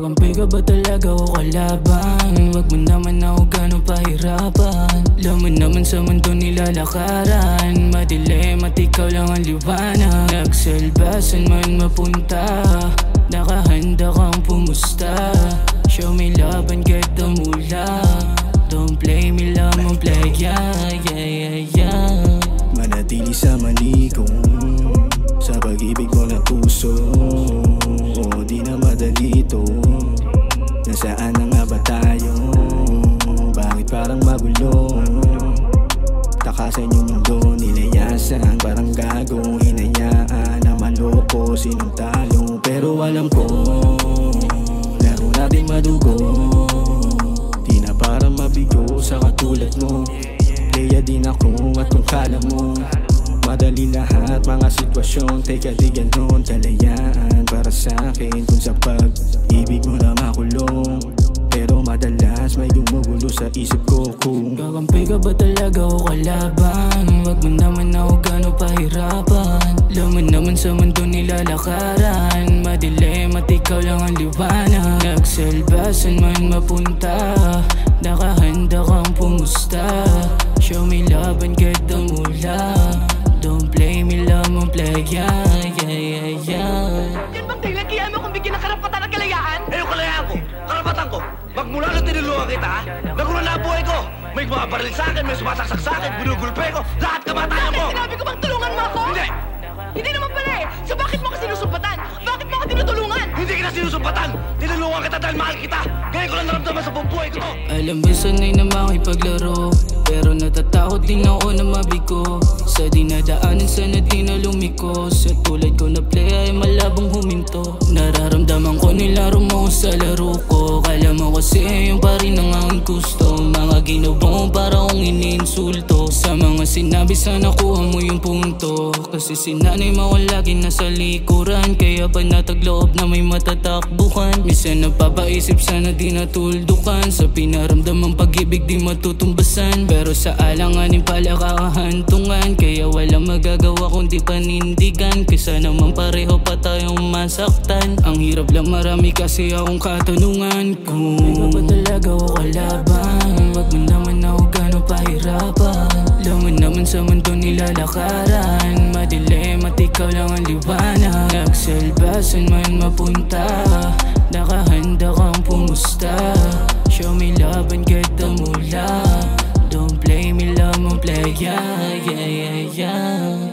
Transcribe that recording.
Kakampi ka ba talaga o kalaban? Wag mo naman ako ganun pahirapan. Alam mo naman sa mundo nilalakaran, madilim at ikaw lang ang liwanag. Nagsalbasan man mapunta, nakahanda kang pumusta. Show me love and get the mula. Don't play me, love mo play, yeah, yeah, yeah, yeah. Manatili sa maliko, sa pag-ibig mo na puso. O di na madali ito, nasaan na nga ba tayo? Bakit parang magulo? Takasan yung mundo, nilayasan. Parang gago, hinayaan na maloko, sinong talo. Pero alam ko, laro natin madugo. Di na para mabigo sa katulad mo. Playa din ako at kung kala mo madali lahat mga sitwasyon. Teka di ganon kalayaan para sa akin kung sa pag-ibig mo na makulong. Pero madalas may gumugulo sa isip ko kung kakampi ka ba talaga o kalaban? Wag mo naman ako ganun pahirapan. Alam mo naman sa mundo nilalakaran, madilim at ikaw lang ang liwanag. Nagsalbasan man mapunta, nakahanda kang pumusta. Show me love and get the mula. Don't play me, love mo play, yeah, yeah, yeah, yeah. Yan bang dahilan kaya mo kung bigyan ng karapatan at kalayaan? Eh, yung kalayaan ko, karapatan ko. Magmula na tinulungan kita, ha? Nagulo na ang buhay ko. May bumabaril sa akin, may sumasaksak sa akin, binugulpe ko. Lahat kamatayan ko. Bakit sinabi ko bang tulungan mo ako? Hindi! Hindi naman pala eh. So bakit mo ako sinusumpatan? Bakit mo ako tinutulungan? Hindi kita sinusumpatan! Tinulungan kita dahil mahal kita! Ngayon ko lang naramdaman sa buong buhay ko to! Alam mo sanay na makipaglaro, pero natatakot din ako na mabigo. Sa dinadaanan sana di na lumiko. Sa tulad ko na play ay malabong huminto. Nararamdaman ko nilaro mo sa laro ko. Kala mo kasi yung pa rin ang aking gusto. Mga ginawa mo para akong iniinsulto. Sa mga sinabi sana kuha mo yung punto. Kasi si nanay mo lagi nasa likuran. Kaya pa natagloob na may matatakbuhan. Minsan napapaisip sana di natuldukan. Sa pinaramdamang pag-ibig di matutumbasan. Pero sa alanganin pala kakahantungan. Kaya walang magagawa kundi panindigan. Kaysa naman pareho pa tayong masaktan. Ang hirap lang marami kasi akong katanungan. Kung ikaw ba talaga o kalaban? Wag mo naman ako ganun pahirapan. Alam mo naman sa mundo nilalakaran, madilim at ikaw lang ang liwanag. Nagsalbasan man mapunta, nakahanda kang pumusta. Show me love and get the mula. Don't play me, love mo play, yeah, yeah, yeah, yeah.